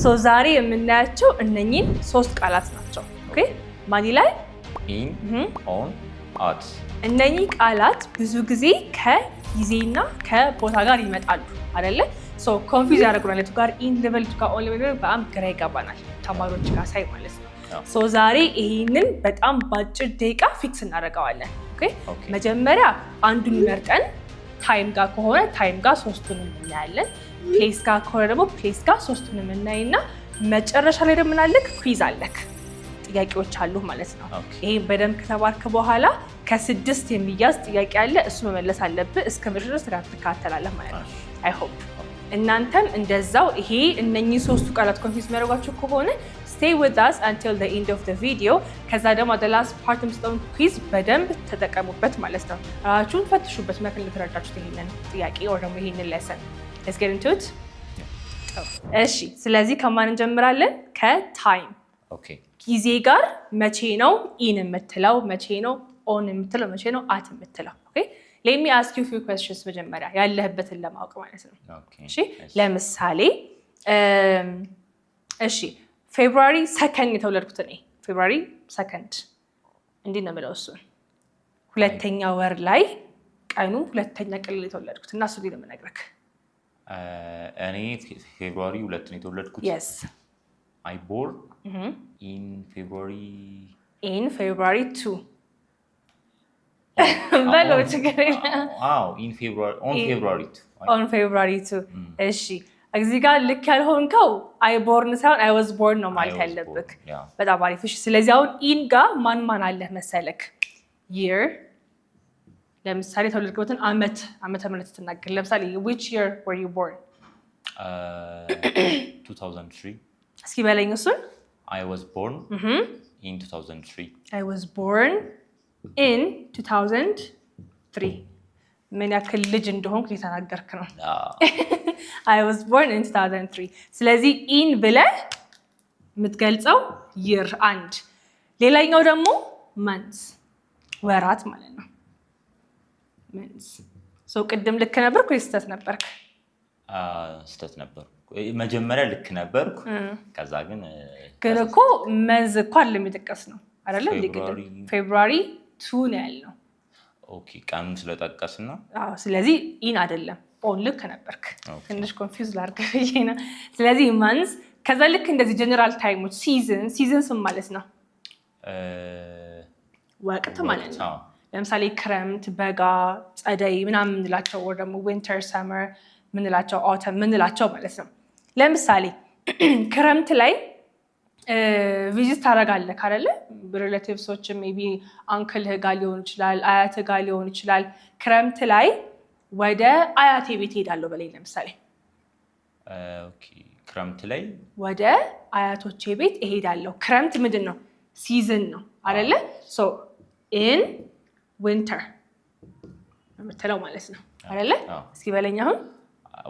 ሶ ዛሬ የምናያቸው እነኚህን ሶስት ቃላት ናቸው። ኦኬ ማን ላይ in on at እነኚህ ቃላት ብዙ ጊዜ ከጊዜና ከቦታ ጋር ይመጣሉ አይደለ? ሶ ኮንፊውዝ ያደርጉናል። የቱ ጋር ኢን ሌቨል ቱ ጋር ኦን ሌቨል በጣም ግራ ይገባናል ተማሪዎች ጋር ሳይ ማለት ነው። ሶ ዛሬ ይሄንን በጣም ባጭር ደቂቃ ፊክስ እናደርገዋለን። ኦኬ መጀመሪያ አንዱን መርጠን ታይም ጋር ከሆነ ታይም ጋር ሶስቱንም እናያለን። ፕሌስ ጋር ከሆነ ደግሞ ፕሌስ ጋር ሶስቱንም እናይና መጨረሻ ላይ ደግሞ ምናልክ ኩዊዝ አለክ ጥያቄዎች አሉ ማለት ነው። ይሄን በደንብ ከተባርክ በኋላ ከ6 የሚያዝ ጥያቄ አለ። እሱ መመለስ አለብህ። እስከ መጨረሻ ትከታተላለህ ማለት ነው። አይ ሆፕ እናንተም እንደዛው ይሄ እነኚህ ሶስቱ ቃላት ኮንፊውዝ የሚያደርጓችሁ ከሆነ stay with us until the end of the video። ከዛ ደግሞ the last part የምስጠውን ኩዊዝ በደንብ ተጠቀሙበት ማለት ነው። ራሳችሁን ፈትሹበት ምን ያክል እንደተረዳችሁት ይሄንን ጥያቄ ወይ ደግሞ ይሄንን lesson። let's get into it። እሺ ስለዚህ ከማን እንጀምራለን? ከታይም። ኦኬ ጊዜ ጋር መቼ ነው ኢን የምትለው? መቼ ነው ኦን የምትለው? መቼ ነው አት የምትለው? ኦኬ let me ask you a few questions መጀመሪያ ያለህበትን ለማወቅ ማለት ነው። እሺ ለምሳሌ እሺ ፌብሩዋሪ 2 የተወለድኩት እኔ ፌብሩዋሪ 2 እንዴት ነው የምለው? እሱን ሁለተኛ ወር ላይ ቀኑ ሁለተኛ ቀን ላይ የተወለድኩት እና እሱ እንዴት ነው የምነግርህ? እኔ ፌብሩዋሪ 2 ነው የተወለድኩት። yes I born in February 2 በለው ችግር የለም። in February 2 on February 2 እሺ እዚህ ጋር ልክ ያልሆንከው አይ ቦርን ሳይሆን አይ ዋዝ ቦርን ነው ማለት ያለብህ። በጣም አሪፍ። እሺ ስለዚህ አሁን ኢን ጋር ማን ማን አለ መሰለክ? year ለምሳሌ የተወለድክበትን ዓመተ ምህረት ትናገር። ለምሳሌ which year were you born? 2003 እስኪ በለኝ እሱን። I was born in 2003 I was born in 2003 ምን ያክል ልጅ እንደሆንኩ እየተናገርክ ነው። I was born in 2003 ስለዚህ ኢን ብለህ የምትገልጸው year አንድ። ሌላኛው ደግሞ months ወራት ማለት ነው። months ሶ ቅድም ልክ ነበርኩ ወይስ ስህተት ነበርክ? ስህተት ነበርኩ። መጀመሪያ ልክ ነበርኩ። ከዛ ግን እኮ መንዝ እኮ አይደለም የጠቀስ ነው አይደለ? ፌብሩዋሪ 2 ነው ያልነው። ኦኬ ቀኑን ስለጠቀስን ነው። አዎ ስለዚህ ኢን አይደለም ኦን ልክ ነበርክ። ትንሽ ኮንፊውዝ ላድርግህ ብዬ ነው። ስለዚህ ማንስ ከዛ ልክ እንደዚህ ጀነራል ታይሞች ሲዝንስ ማለት ነው ወቅት ማለት ነው። ለምሳሌ ክረምት፣ በጋ፣ ጸደይ ምናምን የምንላቸው ወይ ደግሞ ዊንተር፣ ሰመር ምንላቸው፣ ኦተም ምንላቸው ማለት ነው። ለምሳሌ ክረምት ላይ ቪዚት ታደርጋለህ አይደለ? ሪሌቲቭሶች ሜቢ አንክልህ ጋር ሊሆን ይችላል፣ አያትህ ጋር ሊሆን ይችላል። ክረምት ላይ ወደ አያቴ ቤት ሄዳለሁ በላይ ለምሳሌ ኦኬ ክረምት ላይ ወደ አያቶቼ ቤት እሄዳለሁ። ክረምት ምንድን ነው? ሲዝን ነው አይደለ? ሶ ኢን ዊንተር የምትለው ማለት ነው አይደለ? እስኪ በለኝ አሁን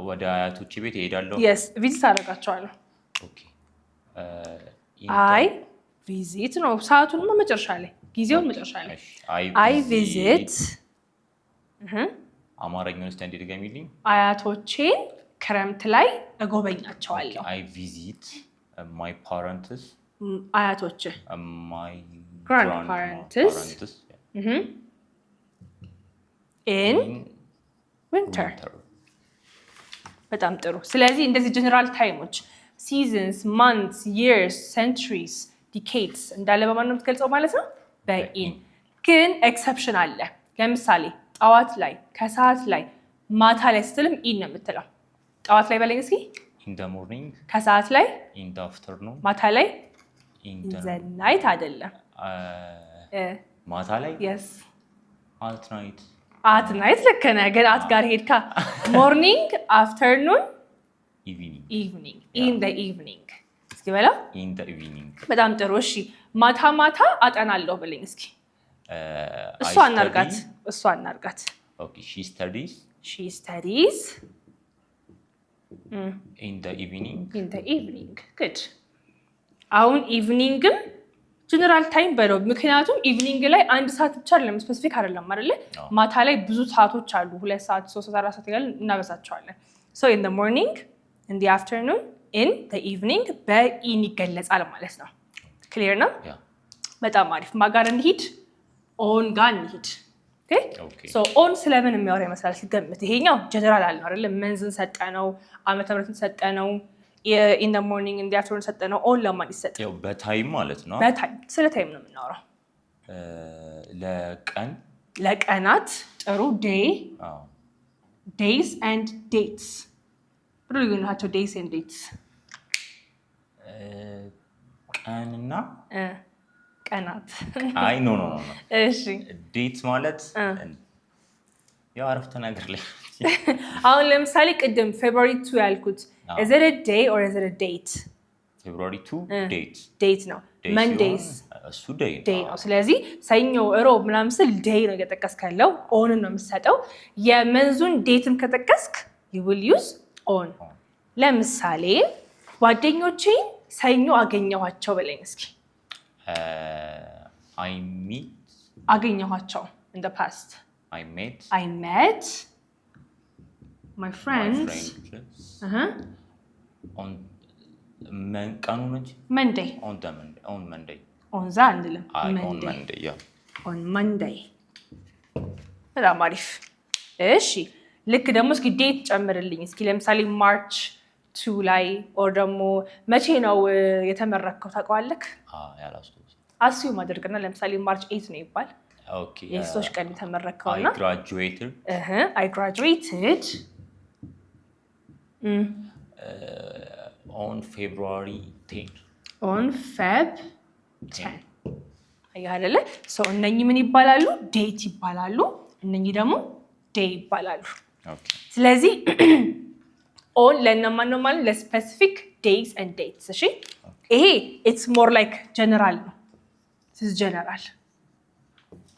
ወደ አያቶቼ ቤት እሄዳለሁ። yes ቪዚት አደርጋቸዋለሁ። ኦኬ አይ ቪዚት ነው ሰዓቱን መጨረሻ ላይ ጊዜውን መጨረሻ ላይ አይ ቪዚት አማርኛውን እስቲ እንዴት ገሚልኝ? አያቶቼን ክረምት ላይ እጎበኛቸዋለሁ። አይ ቪዚት ማይ ፓረንትስ አያቶቼ ማይ grandparents in winter። በጣም ጥሩ። ስለዚህ እንደዚህ ጀነራል ታይሞች seasons, months, years, centuries, decades እንዳለ በማን ነው የምትገልጸው ማለት ነው? በኢን። ግን ኤክሰፕሽን አለ። ለምሳሌ ጠዋት ላይ፣ ከሰዓት ላይ፣ ማታ ላይ ስትልም ኢን ነው የምትለው። ጠዋት ላይ በለኝ እስኪ። in the morning። ከሰዓት ላይ in the afternoon። ማታ ላይ in the night አይደለም። ማታ ላይ yes at night። at night ልክ ነህ፣ ግን አት ጋር ሄድካ። ሞርኒንግ፣ አፍተርኑን፣ ኢቭኒንግ in the evening። እስኪ በለው in the evening። በጣም ጥሩ። እሺ ማታ ማታ አጠናለሁ ብለኝ እስኪ። እሷ እናርጋት። okay she studies in the evening። good። አሁን ኢቭኒንግም ጀነራል ታይም በለው፣ ምክንያቱም ኢቭኒንግ ላይ አንድ ሰዓት ብቻ አይደለም፣ ስፔሲፊክ አይደለም አይደለ? ማታ ላይ ብዙ ሰዓቶች አሉ፣ 2 ሰዓት፣ 3 ሰዓት፣ 4 ሰዓት እያልን እናበዛቸዋለን። so in the morning, in the afternoon, ኢን ዘ ኢቭኒንግ በኢን ይገለጻል ማለት ነው። ክሊር ነው? በጣም አሪፍ። ማጋር እንሂድ፣ ኦን ጋር እንሂድ። ኦን ስለምን የሚያወራ ይመስላል ሲገምት? ይሄኛው ጀነራል አለ አይደለ? መንዝን ሰጠነው፣ ዓመተ ምህረትን ሰጠነው፣ ኢን ዘ ሞርኒንግ ኢን ዘ አፍተርኑን ሰጠነው። ኦን ለማን ይሰጥ? ያው በታይም ማለት ነው። በታይም ስለ ታይም ነው የምናወራው። ለቀን ለቀናት ጥሩ። ዴይ ዴይስ ኤንድ ዴትስ ብሎ ልዩነታቸው ዴይስ ኤንድ ዴትስ ቀንና ቀናት። አይ ኖ እሺ ዴት ማለት ያው አረፍተ ነገር ላይ አሁን ለምሳሌ ቅድም ፌብሩዋሪ 2 ያልኩት is it a day or is it a date? ፌብሩዋሪ 2 ዴት ነው። መንዴይስ እሱ ዴይ ነው። ስለዚህ ሰኞ፣ እሮብ ምናምን ስል ዴይ ነው እየጠቀስክ ያለው፣ ኦንን ነው የምትሰጠው። የመንዙን ዴትም ከጠቀስክ you will use on። ለምሳሌ ጓደኞቼን ሰኞ አገኘኋቸው በለኝ እስኪ። I meet አገኘኋቸው in the past I met my friends on ቀኑ Monday on Monday on ዛ አንልም on Monday በጣም አሪፍ። እሺ ልክ ደግሞ እስኪ ዴት ጨምርልኝ እስኪ። ለምሳሌ ማርች 2 ላይ ኦር ደግሞ መቼ ነው የተመረከው ታውቀዋለህ? አስዩ ማድረግና ለምሳሌ ማርች 8 ነው ይባል። የሶስት ቀን የተመረከውና I graduated on February 10 on Feb 10 አይደለ? ሶ እነኚህ ምን ይባላሉ? ዴት ይባላሉ። እነኚህ ደግሞ ዴይ ይባላሉ። ስለዚህ ኦን ለእነማን ነው ማለት? ለስፔሲፊክ ዴይስ ኤንድ ዴትስ። እሺ ይሄ ኢትስ ሞር ላይክ ጀነራል ነው። this is general.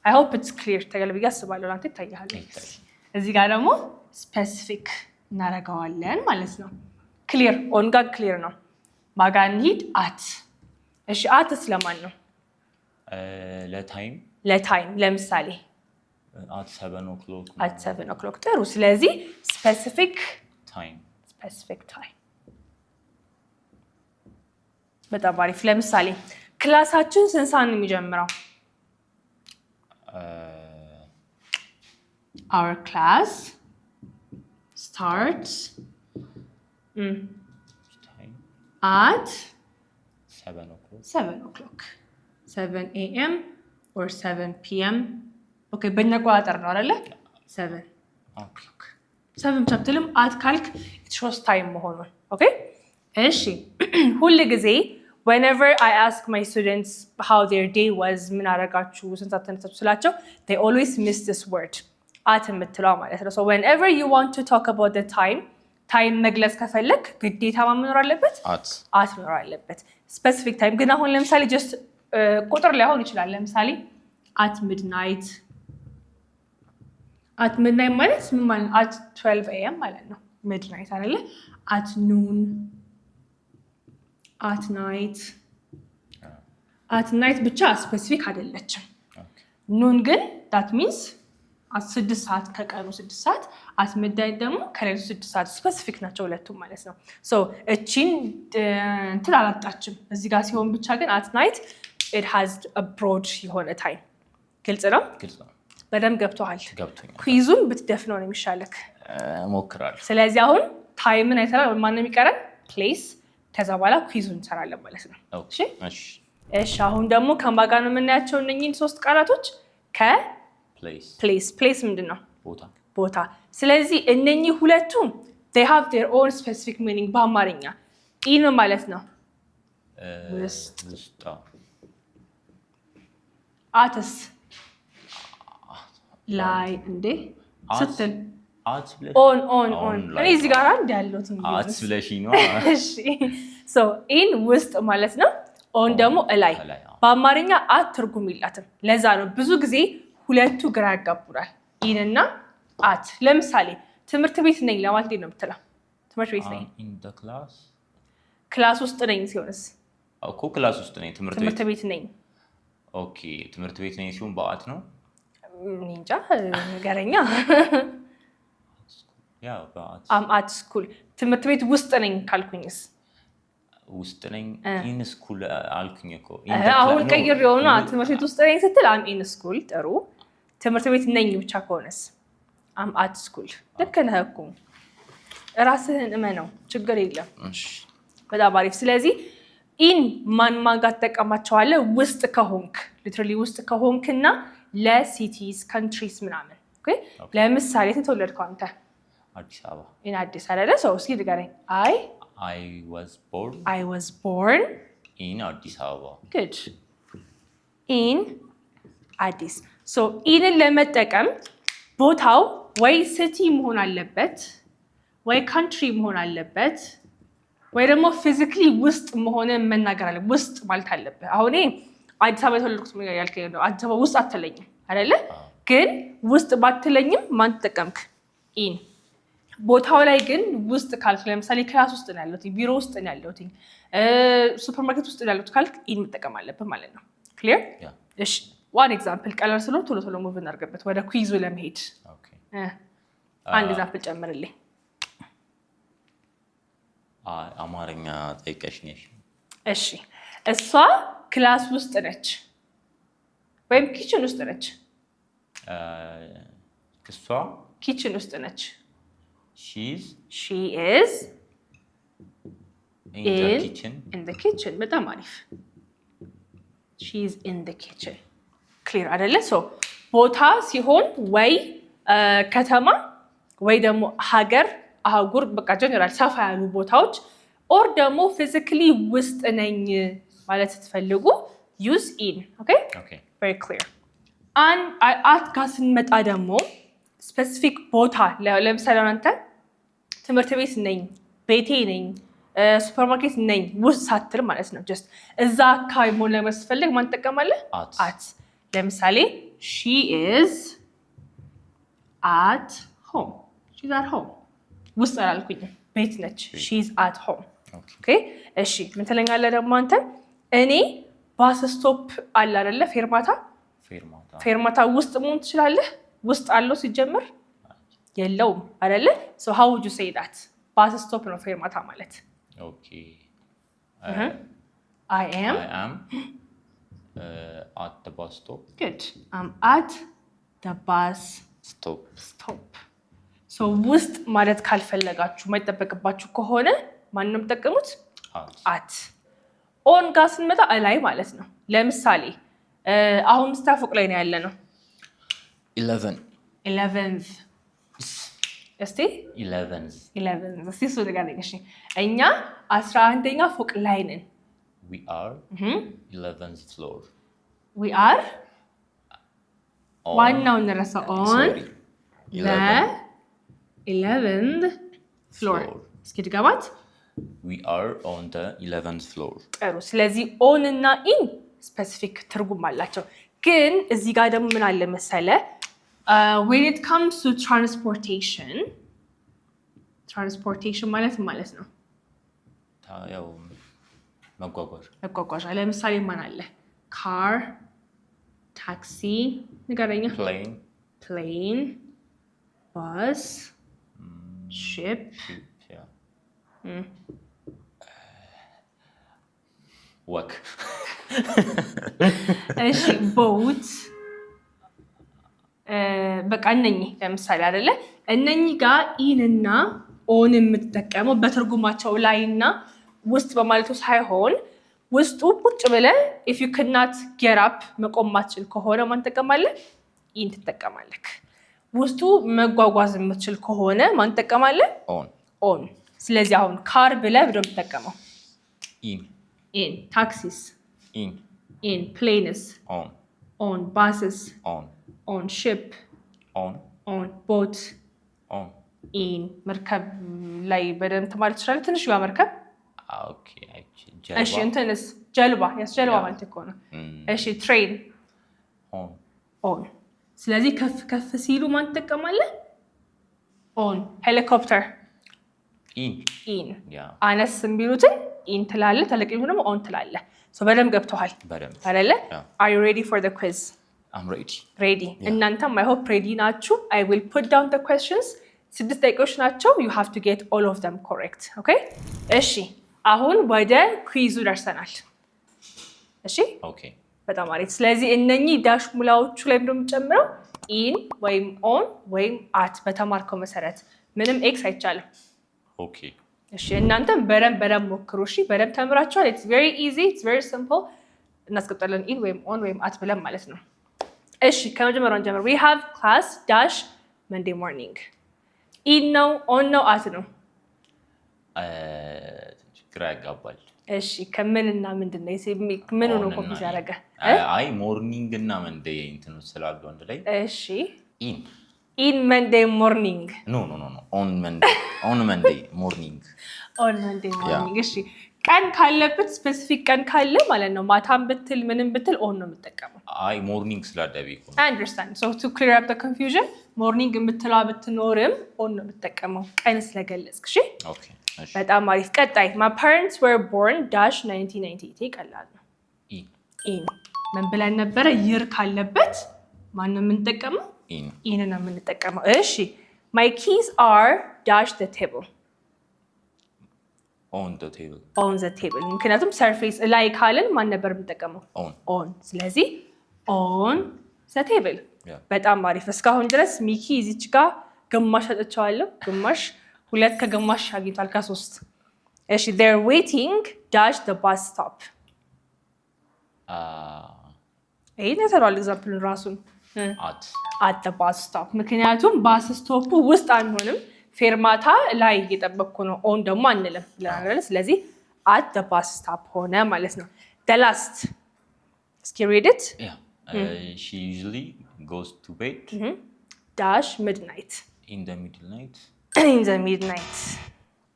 I hope it's clear ተገልብዬ አስባለሁ። ላንተ ይታያል። እዚህ ጋር ደግሞ ስፔሲፊክ እናደርገዋለን ማለት ነው። ክሊር ኦን ጋር ክሊር ነው። ማጋ እንሂድ? አት። እሺ አትስ ለማን ነው? ለታይም ለምሳሌ at 7 o'clock at 7 o'clock ጥሩ። ስለዚህ ስፔሲፊክ ታይም በጣም አሪፍ። ለምሳሌ ክላሳችን ስንት ሰዓት ነው የሚጀምረው? Our class starts at 7 o'clock 7 a.m. or 7 p.m. ኦኬ በእኛ ቋጠር ነው አይደለ? 7 o'clock 7 ቻፕተርም አት ካልክ it shows time መሆኑን። ኦኬ እሺ ሁሉ ጊዜ whenever I ask my students how their day was ምን አደረጋችሁ ስንት ሰዓት ተነሳችሁ ስላቸው they always miss this word at የምትለው ማለት ነው። so whenever you want to talk about the time መግለጽ ከፈለክ ግዴታ መኖር አለበት at መኖር አለበት። specific time ግን አሁን ለምሳሌ just ቁጥር ሊሆን ይችላል። ለምሳሌ at midnight ማለት ምን ማለት ነው? at 12 a.m. ማለት ነው midnight አይደለ? at noon at night ብቻ ስፔሲፊክ አይደለችም። ኑን ግን that means at 6 ሰዓት ከቀኑ 6 ሰዓት at midnight ደግሞ ከሌሊቱ 6 ሰዓት ስፔሲፊክ ናቸው ሁለቱም ማለት ነው። ሶ እቺን እንትን አላጣችም እዚህ ጋር ሲሆን ብቻ ግን at night it has a broad የሆነ time። ግልጽ ነው? በደንብ ገብቶሃል? ኩይዙን ብትደፍነው ነው የሚሻለክ። እሞክራለሁ። ስለዚህ አሁን ታይምን አይተናል። ማን ነው የሚቀረን? ፕሌስ። ከዛ በኋላ ኩይዙን እንሰራለን ማለት ነው። እሺ አሁን ደግሞ ከማን ጋር ነው የምናያቸው እነኚህን ሶስት ቃላቶች? ፕሌስ ምንድን ነው? ቦታ። ስለዚህ እነኚህ ሁለቱ they have their own specific meaning በአማርኛ ኢን ማለት ነው ውስጥ። አትስ ላይ እንዴ ስትል ኦን እኔ እዚህ ጋር አንድ ያለሁት እሺ ሶ ኢን ውስጥ ማለት ነው። ኦን ደግሞ እላይ። በአማርኛ አት ትርጉም የላትም። ለዛ ነው ብዙ ጊዜ ሁለቱ ግራ ያጋቡናል፣ ኢን እና አት። ለምሳሌ ትምህርት ቤት ነኝ ለማለት ነው የምትለው? ትምህርት ቤት ነኝ ክላስ ውስጥ ነኝ ሲሆንስ? እኮ ክላስ ውስጥ ነኝ ትምህርት ቤት ነኝ። ኦኬ ትምህርት ቤት ነኝ ሲሆን በአት ነው። እንጃ ነገረኛ። አት ስኩል ትምህርት ቤት ውስጥ ነኝ ካልኩኝስ? ውስጥ ነኝ in school አልኩኝ እኮ አሁን ቀይሬው ነው ትምህርት ቤት ውስጥ ነኝ ስትል I'm in school ጥሩ ትምህርት ቤት ነኝ ብቻ ከሆነስ I'm at school ልክ ነህ እኮ ራስህን እመነው ችግር የለም እሺ በጣም አሪፍ ስለዚህ in ማን ጋር ተጠቀማቸዋለህ ውስጥ ከሆንክ ሊትራሊ ውስጥ ከሆንክና ለሲቲስ ካንትሪስ ምናምን ኦኬ ለምሳሌ ተወለድከው አንተ አዲስ አበባ in አዲስ አበባ so እስኪ ንገረኝ I was born in አዲስ አበባ good in አዲስ so ኢንን ለመጠቀም ቦታው ወይ ሲቲ መሆን አለበት ወይ ካንትሪ መሆን አለበት ወይ ደግሞ ፊዚካሊ ውስጥ መሆንን መናገር አለ ውስጥ ማለት አለበት አሁን አዲስ አበባ የተወለድኩት ምን ያልከኝ ነው አዲስ አበባ ውስጥ አትለኝም አይደለ ግን ውስጥ ባትለኝም ማን ተጠቀምክ ኢን ቦታው ላይ ግን ውስጥ ካልክ ለምሳሌ ክላስ ውስጥ ነው ያለሁት ቢሮ ውስጥ ነው ያለሁት ሱፐርማርኬት ውስጥ ነው ያለሁት ካልክ ኢን መጠቀም አለበት ማለት ነው ክሊር እሺ one example ቀላል ስለሆነ ቶሎ ሙቭ እናርገበት ወደ ኩዊዙ ለመሄድ ኦኬ አንድ ኤግዛምፕል ጨምርልኝ አማርኛ ጠይቀሽኝ እሺ እሷ ክላስ ውስጥ ነች ወይም ኪችን ውስጥ ነች እሷ ኪችን ውስጥ ነች she is in the kitchen በጣም አሪፍ she is in the kitchen clear አይደለ so ቦታ ሲሆን ወይ ከተማ ወይ ደግሞ ሀገር አህጉር በቃ ጀነራል ሰፋ ያሉ ቦታዎች ኦር ደግሞ ፊዚካሊ ውስጥ ነኝ ማለት ስትፈልጉ use in okay very clear at ጋር ስንመጣ ደግሞ ስፔሲፊክ ቦታ ለምሳሌ አንተ ትምህርት ቤት ነኝ ቤቴ ነኝ ሱፐርማርኬት ነኝ ውስጥ ሳትል ማለት ነው just እዛ አካባቢ ሞላ መስፈልግ ማን ተጠቀማለህ at ለምሳሌ she is at home she's at home ውስጥ አላልኩኝ ቤት ነች she is at home okay እሺ ምን ትለኛለህ ደግሞ አንተ እኔ ባስ ስቶፕ አለ አይደለ ፌርማታ ውስጥ መሆን ትችላለህ ውስጥ አለው ሲጀምር የለውም አይደለ so how would you say that ባስ ስቶፕ ነው ፌርማታ ማለት okay I am at the bus stop good I'm at the bus stop so ውስጥ ማለት ካልፈለጋችሁ ማይጠበቅባችሁ ከሆነ ማንንም ተጠቀሙት at on ጋር ስንመጣ ላይ ማለት ነው ለምሳሌ አሁን ስታፎቅ ላይ ነው ያለ ነው 11th እስቲ 11th እስቲ እሱ ጋር ነሽ እኛ 11ኛ ፎቅ ላይ ነን we are 11th floor we are ዋናው እንረሳ on the 11th floor እስኪ ድጋባት we are on the 11th floor ጥሩ ስለዚህ on እና in ስፔሲፊክ ትርጉም አላቸው ግን እዚህ ጋር ደግሞ ምን አለ መሰለ when it comes to transportation ማለት ነው ያው መጓጓዣ ለምሳሌ ማን አለ car taxi ንገረኛ plane bus ship walk እሺ boat በቃ እነኚህ ለምሳሌ አይደለ እነኚህ ጋር ኢን እና ኦን የምትጠቀመው በትርጉማቸው ላይና ውስጥ በማለቱ ሳይሆን ውስጡ ቁጭ ብለህ if you cannot get up መቆም ማትችል ከሆነ ማን ተጠቀማለህ ኢን ትጠቀማለህ ውስጡ መጓጓዝ የምትችል ከሆነ ማን ተጠቀማለህ ኦን ስለዚህ አሁን ካር ብለህ ብሎ የምትጠቀመው ኢን ታክሲስ ኢን ፕሌንስ ኦን ባስስ on ship on boat in መርከብ ላይ በደንብ ማለት ይችላል ትንሽ ያ መርከብ ኦኬ እሺ እንትንስ ጀልባ ጀልባ ማለት እኮ ነው እሺ ትሬን on ስለዚህ ከፍ ሲሉ ማን ተጠቀማለህ on ሄሊኮፕተር ኢን አነስ ቢሉትን ኢን ትላለህ ተለቅም ደግሞ on ትላለህ so በደንብ ገብተዋል አይደለ are you ready for the quiz I'm ready እናንተም I hope ready ናችሁ I will put down the questions 6 ደቂቃዎች ናቸው you have to get all of them correct okay እሺ አሁን ወደ ኩዊዙ ደርሰናል። እሺ በጣም አሪፍ። ስለዚህ እነኚህ ዳሽ ሙላዎቹ ላይ እንደምጨምረው ኢን ወይም ኦን ወይም አት በተማርከው መሰረት ምንም ኤክስ አይቻልም። እሺ እናንተም በደንብ ሞክሩ። እሺ በደንብ ተምራችኋል። ኢትስ ቬሪ ኢዚ ኢትስ ቬሪ ሲምፕል። እናስቀጥላለን ኢን ወይም ኦን ወይም አት ብለን ማለት ነው። እሺ ከመጀመሪያው ጀምር። we have class dash Monday morning ኢን ነው ኦን ነው አት ነው? ግራ ያጋባል። እሺ ከምንና ምንድን ነው ምን ነው ኮንፊውዝ ያደረገ? አይ ሞርኒንግ እና መንዴይ እንትን ስላሉ አንድ ላይ። እሺ ኢን መንዴይ ሞርኒንግ ኖ ኦን መንዴይ ሞርኒንግ እሺ ቀን ካለበት ስፔሲፊክ ቀን ካለ ማለት ነው። ማታም ብትል ምንም ብትል ኦን ነው የምጠቀመው። አይ ሞርኒንግ ስላደቢ እኮ I understand. So to clear up the confusion ሞርኒንግ የምትለዋ ብትኖርም ኦን ነው የምጠቀመው ቀን ስለገለጽክ። እሺ በጣም አሪፍ። ቀጣይ my parents were born dash 1998 ይቀላል ነው። ኢን ምን ብለን ነበረ? ይር ካለበት ማን ነው የምንጠቀመው? ኢን ነው የምንጠቀመው። እሺ my keys are dash the table on the table ምክንያቱም ሰርፌስ ላይ ካልን ማን ነበር የምንጠቀመው? ኦን። ስለዚህ ኦን the table። በጣም አሪፍ። እስካሁን ድረስ ሚኪ እዚች ጋር ግማሽ አጥቻለሁ። ግማሽ 2 ከግማሽ አግኝቷል ከ3። እሺ they're waiting dash the bus stop ይሄ ነው ኤግዛምፕል ራሱን at the bus stop ምክንያቱም ባስ ስቶፕ ውስጥ አንሆንም። ፌርማታ ላይ እየጠበቅኩ ነው። ኦን ደግሞ አንልም ብለናል። ስለዚህ at the bus stop ሆነ ማለት ነው። the last እስኪ read it she usually goes to bed dash midnight in the midnight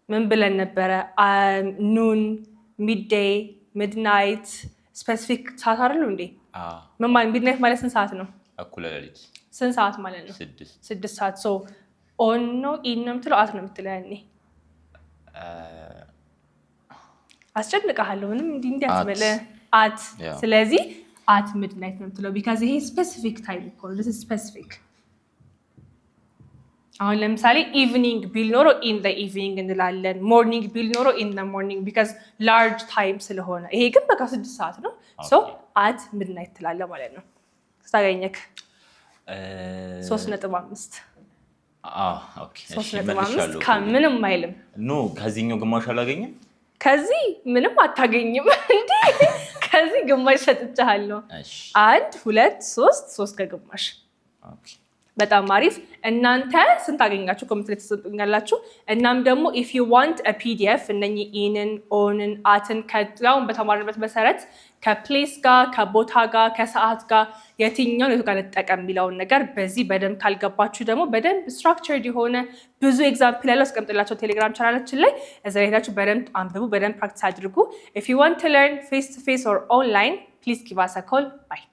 ምን ብለን ነበረ? ኑን ሚድዴይ ሚድናይት ስፔሲፊክ ሰዓት አይደለም እንዴ? ምን ማለት ሚድናይት ማለት ስንት ሰዓት ነው? እኩለ ሌሊት። ስንት ሰዓት ማለት ነው? 6 ሰዓት። ሶ ኦን ነው ኢን ነው የምትለው አት ነው የምትለው? ያኔ አስጨንቅሃለሁ። ምንም እንዲህ አትበለ አት። ስለዚህ አት ሚድናይት ነው የምትለው ቢካዝ ይሄ ስፔሲፊክ ታይም እኮ ነው። this is specific። አሁን ለምሳሌ ኢቭኒንግ ቢል ኖሮ ኢን ዘ ኢቭኒንግ እንላለን። ሞርኒንግ ቢል ኖሮ ኢን ዘ ሞርኒንግ ቢካዝ ላርጅ ታይም ስለሆነ። ይሄ ግን በቃ 6 ሰዓት ነው። ሶ አት ሚድናይት ትላለህ ማለት ነው። ስታገኘክ 3.5 3.5 ከምንም አይልም። ኖ ከዚህኛው ግማሽ አላገኘም። ከዚህ ምንም አታገኝም እንዴ? ከዚህ ግማሽ ሰጥቻለሁ። 1 2 3 ከግማሽ። በጣም አሪፍ። እናንተ ስንት አገኛችሁ? ኮሜንት ላይ ተሰጡኛላችሁ። እናም ደግሞ if you want a PDF እነኚህ ኢንን ኦንን አትን ከዛውን በተማርንበት መሰረት ከፕሌስ ጋር ከቦታ ጋር ከሰዓት ጋር የትኛውን የቱ ጋር ልጠቀም የሚለውን ነገር በዚህ በደንብ ካልገባችሁ ደግሞ በደንብ ስትራክቸርድ የሆነ ብዙ ኤግዛምፕል ያለው አስቀምጥላቸው ቴሌግራም ቻናላችን ላይ። እዛ ላይ ሄዳችሁ በደንብ አንብቡ፣ በደንብ ፕራክቲስ አድርጉ። if you want to learn face to face or online please give us a call. Bye.